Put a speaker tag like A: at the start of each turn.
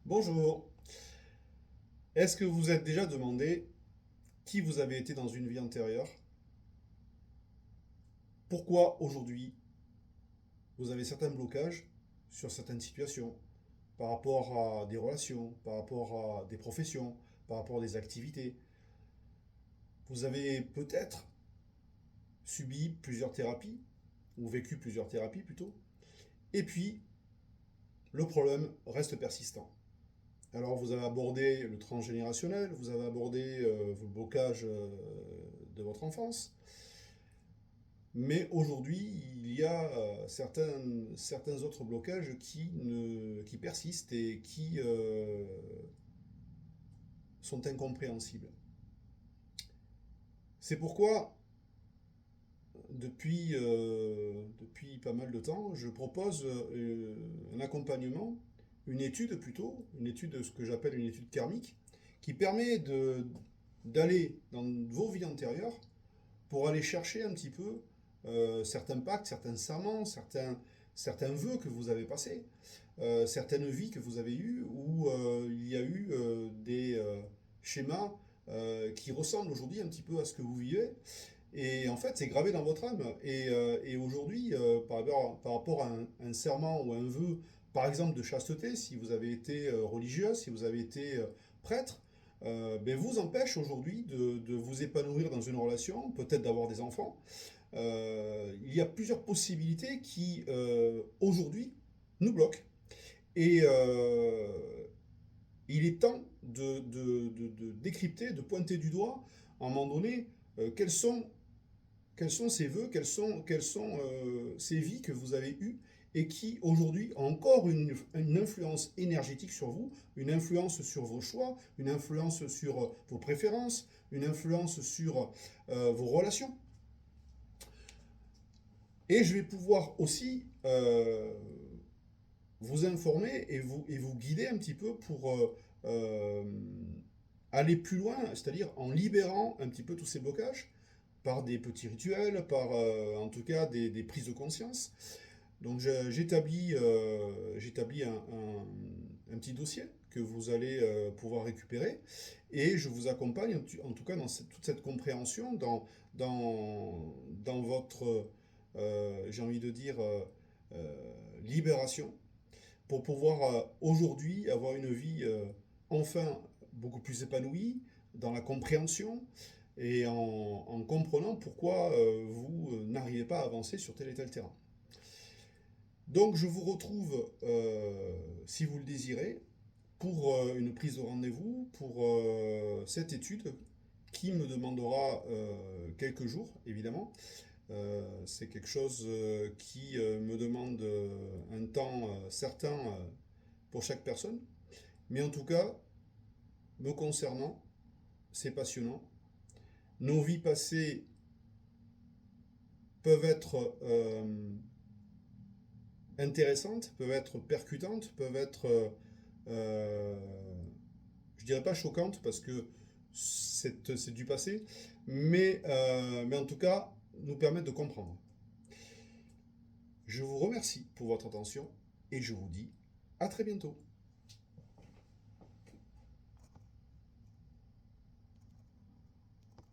A: Bonjour. Est-ce que vous êtes déjà demandé qui vous avez été dans une vie antérieure? Pourquoi aujourd'hui vous avez certains blocages sur certaines situations, par rapport à des relations, par rapport à des professions, par rapport à des activités? Vous avez peut-être subi plusieurs thérapies, ou vécu plusieurs thérapies plutôt, et puis le problème reste persistant. Alors vous avez abordé le transgénérationnel, vous avez abordé vos blocages de votre enfance. Mais aujourd'hui, il y a certains autres blocages qui persistent et qui sont incompréhensibles. C'est pourquoi, depuis pas mal de temps, je propose un accompagnement, une étude plutôt, une étude, ce que j'appelle une étude karmique, qui permet d'aller dans vos vies antérieures pour aller chercher un petit peu certains pactes, certains serments, certains vœux que vous avez passés, certaines vies que vous avez eues, où il y a eu des schémas qui ressemblent aujourd'hui un petit peu à ce que vous vivez. Et en fait, c'est gravé dans votre âme. Et aujourd'hui, par rapport à un serment ou un vœu, par exemple de chasteté, si vous avez été religieux, si vous avez été prêtre, ben vous empêche aujourd'hui de vous épanouir dans une relation, peut-être d'avoir des enfants. Il y a plusieurs possibilités qui, aujourd'hui, nous bloquent. Et il est temps de décrypter, de pointer du doigt, à un moment donné, quels sont ces vœux, quelles sont ces vies que vous avez eues et qui aujourd'hui ont encore une influence énergétique sur vous, une influence sur vos choix, une influence sur vos préférences, une influence sur vos relations. Et je vais pouvoir aussi vous informer et vous guider un petit peu pour euh, aller plus loin, c'est-à-dire en libérant un petit peu tous ces blocages par des petits rituels, par en tout cas des prises de conscience. Donc j'établis un petit dossier que vous allez pouvoir récupérer et je vous accompagne en tout cas dans toute cette compréhension, dans votre, j'ai envie de dire, libération pour pouvoir aujourd'hui avoir une vie enfin beaucoup plus épanouie dans la compréhension et en comprenant pourquoi vous n'arrivez pas à avancer sur tel et tel terrain. Donc je vous retrouve, si vous le désirez, pour une prise de rendez-vous, pour cette étude qui me demandera quelques jours, évidemment. C'est quelque chose qui me demande un temps certain pour chaque personne. Mais en tout cas, me concernant, c'est passionnant. Nos vies passées peuvent être intéressantes, peuvent être percutantes, peuvent être, euh, je dirais pas choquantes parce que c'est du passé, mais en tout cas, nous permettent de comprendre. Je vous remercie pour votre attention et je vous dis à très bientôt.